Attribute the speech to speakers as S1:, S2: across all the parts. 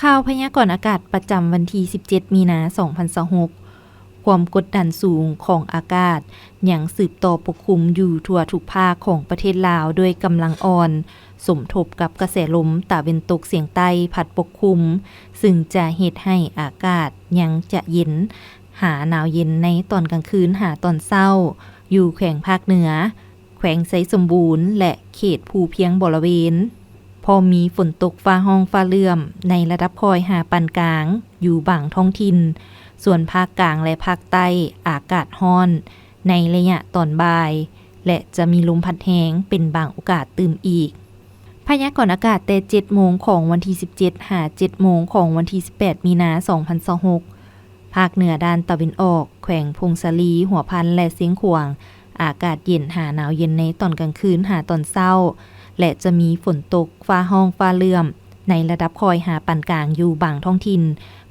S1: ข่าวพยากรณ์อากาศประจำวันที่ 17 มีนา 2026 ความกดดันสูงของอากาศยังสืบต่อปกคลุมอยู่ทั่วทุกภาคของประเทศลาวด้วยกำลังอ่อน สมทบกับกระแสลมตะวันตกเฉียงใต้พัดปกคลุม ซึ่งจะเฮ็ดให้อากาศยังจะเย็น หาหนาวเย็นในตอนกลางคืนหาตอนเช้า อยู่แขวงภาคเหนือ แขวงไสสมบูรณ์ และเขตภูเพียงบริเวณ พอมีฝนตกฟ้าห้องฟ้าเลื่อมในระดับพอยหาปานกลางอยู่บางท้องถิ่น ส่วนภาคกลางและภาคใต้อากาศร้อนในระยะตอนบ่าย และจะมีลมพัดแรงเป็นบางโอกาสตื่มอีก พยากรณ์อากาศแต่ 7 โมงของวันที่ 17 หา 7 โมงของวันที่ 18 มีนา 2026 ภาคเหนือด้านตะวันออกแขวงพงศาลี หัวพันและเสียงขวางอากาศเย็นหาหนาวเย็นในตอนกลางคืนหาตอนเช้า และจะมีฝนตกฟ้าห้องฟ้าเลื่อมในระดับคอยหาปานกลางอยู่บางท้องถิ่น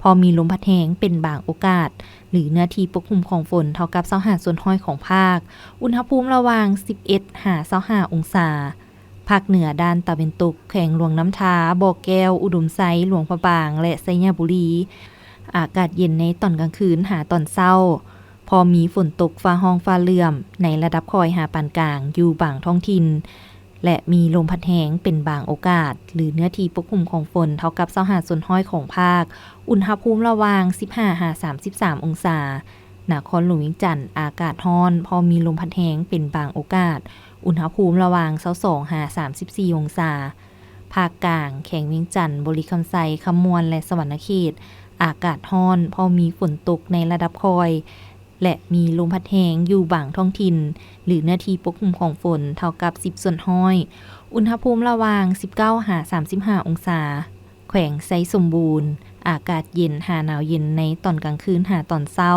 S1: พอมีลมพัดแรงเป็นบางโอกาส หรือเนื้อที่ปกคลุมของฝนเท่ากับ25ส่วนห้อยของภาค อุณหภูมิระหว่าง 11 หา 25 องศา ภาคเหนือด้านตะวันตกแขวงหลวงน้ำทา บ่อแก้ว อุดมไซ หลวงพระบาง และไสยบุรี อากาศเย็นในตอนกลางคืนหาตอนเช้า พอมีฝนตกฟ้าห้องฟ้าเลื่อมในระดับคอยหาปานกลางอยู่บางท้องถิ่น และมีลมพัดแรงเป็นบางโอกาส หรือเนื้อที่ปกคลุมของฝนเท่ากับ25ส่วนห้อยของภาค อุณหภูมิระหว่าง 15 หา 33 องศา นครหลวงเวียงจันทน์อากาศร้อน พอมีลมพัดแรงเป็นบางโอกาส อุณหภูมิระหว่าง 22 หา 34 องศา ภาคกลางแขวงเวียงจันทน์บริคำไซคำมวลและสวรรณเขต อากาศร้อน พอมีฝนตกในระดับคอย และมีลมพัดแรงอยู่บางท้องถิ่น หรือเนื้อที่ปกคลุมของฝนเท่ากับ10ส่วนห้อย อุณหภูมิระหว่าง 19 หา 35 องศา แขวงไสสมบูรณ์ อากาศเย็นหาหนาวเย็นในตอนกลางคืนหาตอนเช้า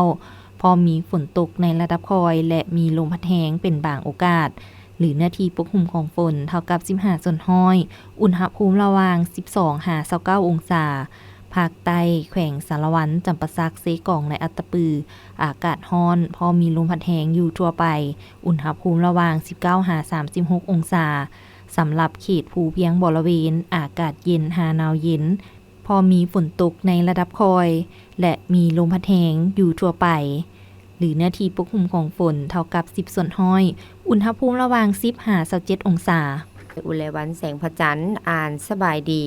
S1: พอมีฝนตกในระดับคอย และมีลมพัดแรงเป็นบางโอกาส หรือเนื้อที่ปกคลุมของฝนเท่ากับ15ส่วนห้อย อุณหภูมิระหว่าง 12 หา 29 องศา ภาคใต้แขวงสารวัน จำปาสัก เซกองและอัตตปือ อากาศร้อน พอมีลมพัดแรงอยู่ทั่วไป อุณหภูมิระหว่าง 19 หา 36 องศา สำหรับเขตภูเพียงบริเวณ อากาศเย็นหาหนาวเย็น พอมีฝนตกในระดับคอย และมีลมพัดแรงอยู่ทั่วไป หรือเนื้อที่ปกคลุมของฝนเท่ากับ10ส่วนห้อย อุณหภูมิระหว่าง 10 หา 27 องศา
S2: อุไรวันแสงพระจันทร์อ่านสบายดี